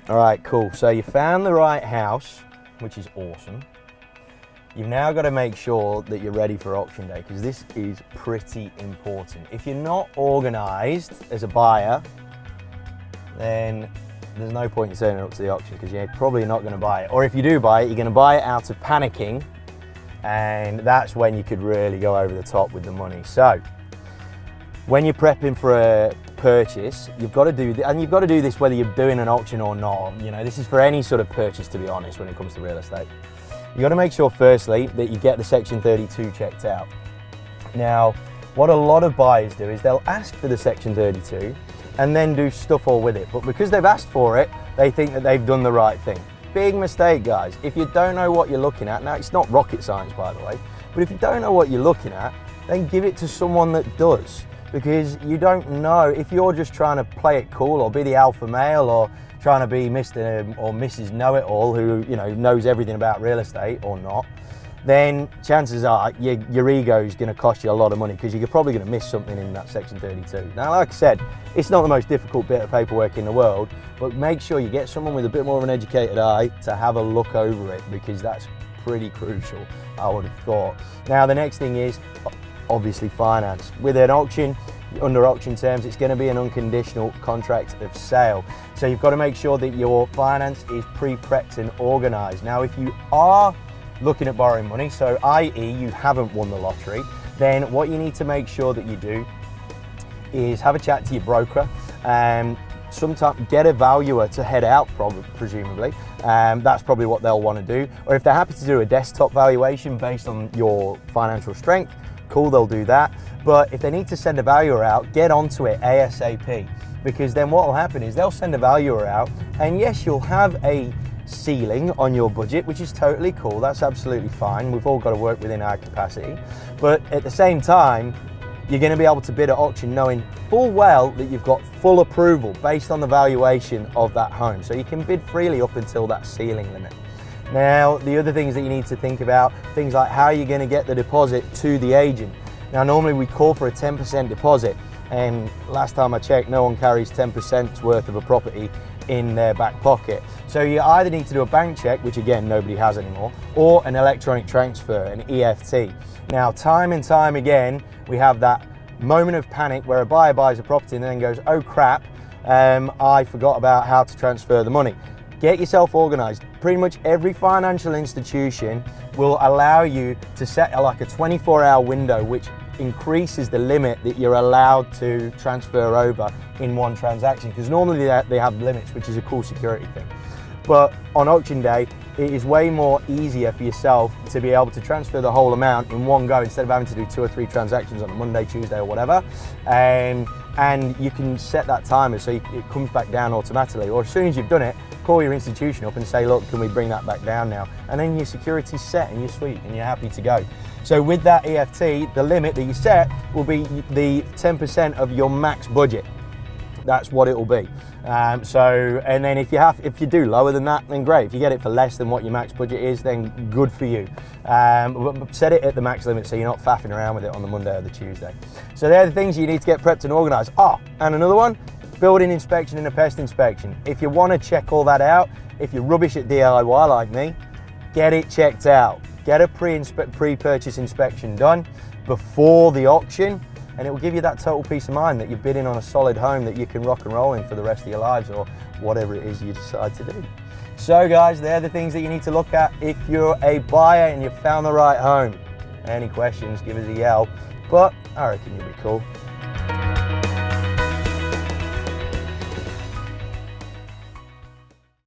All right, cool. So you found the right house, which is awesome. You've now got to make sure that you're ready for auction day, because this is pretty important. If you're not organized as a buyer, then there's no point in turning up to the auction, because you're probably not going to buy it. Or if you do buy it, you're going to buy it out of panicking, and that's when you could really go over the top with the money. So when you're prepping for a purchase, you've got to do, and you've got to do this whether you're doing an auction or not. You know, this is for any sort of purchase, to be honest, when it comes to real estate. You've got to make sure, firstly, that you get the Section 32 checked out. Now, what a lot of buyers do is they'll ask for the Section 32 and then do stuff all with it. But because they've asked for it, they think that they've done the right thing. Big mistake, guys. If you don't know what you're looking at, now it's not rocket science, by the way, but if you don't know what you're looking at, then give it to someone that does. Because you don't know, if you're just trying to play it cool or be the alpha male or trying to be Mr. or Mrs. Know-It-All who, you know, knows everything about real estate or not, then chances are your ego is going to cost you a lot of money, because you're probably going to miss something in that Section 32. Now, like I said, it's not the most difficult bit of paperwork in the world, but make sure you get someone with a bit more of an educated eye to have a look over it, because that's pretty crucial, I would have thought. Now, the next thing is obviously finance. With an auction, under auction terms, it's going to be an unconditional contract of sale. So you've got to make sure that your finance is pre-prepped and organized. Now, if you are looking at borrowing money, so i.e. you haven't won the lottery, then what you need to make sure that you do is have a chat to your broker, and sometimes get a valuer to head out, presumably. That's probably what they'll want to do. Or if they're happy to do a desktop valuation based on your financial strength, cool, they'll do that. But if they need to send a valuer out, get onto it ASAP, because then what will happen is they'll send a valuer out, and yes, you'll have a ceiling on your budget, which is totally cool. That's absolutely fine. We've all got to work within our capacity. But at the same time, you're going to be able to bid at auction knowing full well that you've got full approval based on the valuation of that home. So you can bid freely up until that ceiling limit. Now, the other things that you need to think about, things like how you're going to get the deposit to the agent. Now, normally we call for a 10% deposit, and last time I checked, no one carries 10% worth of a property in their back pocket. So you either need to do a bank check, which again, nobody has anymore, or an electronic transfer, an EFT. Now, time and time again, we have that moment of panic where a buyer buys a property and then goes, oh crap, I forgot about how to transfer the money. Get yourself organized. Pretty much every financial institution will allow you to set like a 24-hour window, which increases the limit that you're allowed to transfer over in one transaction, because normally they have limits, which is a cool security thing. But on auction day, it is way more easier for yourself to be able to transfer the whole amount in one go, instead of having to do 2 or 3 transactions on a Monday, Tuesday or whatever. And you can set that timer so it comes back down automatically, or as soon as you've done it, call your institution up and say, look, can we bring that back down now? And then your security's set and you're sweet and you're happy to go. So with that EFT, the limit that you set will be the 10% of your max budget. That's what it will be. And then if you do lower than that, then great. If you get it for less than what your max budget is, then good for you. But set it at the max limit so you're not faffing around with it on the Monday or the Tuesday. So they're the things you need to get prepped and organised. And another one, building inspection and a pest inspection. If you want to check all that out, if you're rubbish at DIY like me, get it checked out. Get a pre-purchase inspection done before the auction, and it will give you that total peace of mind that you're bidding on a solid home that you can rock and roll in for the rest of your lives, or whatever it is you decide to do. So guys, they're the things that you need to look at if you're a buyer and you've found the right home. Any questions, give us a yell, but I reckon you'll be cool.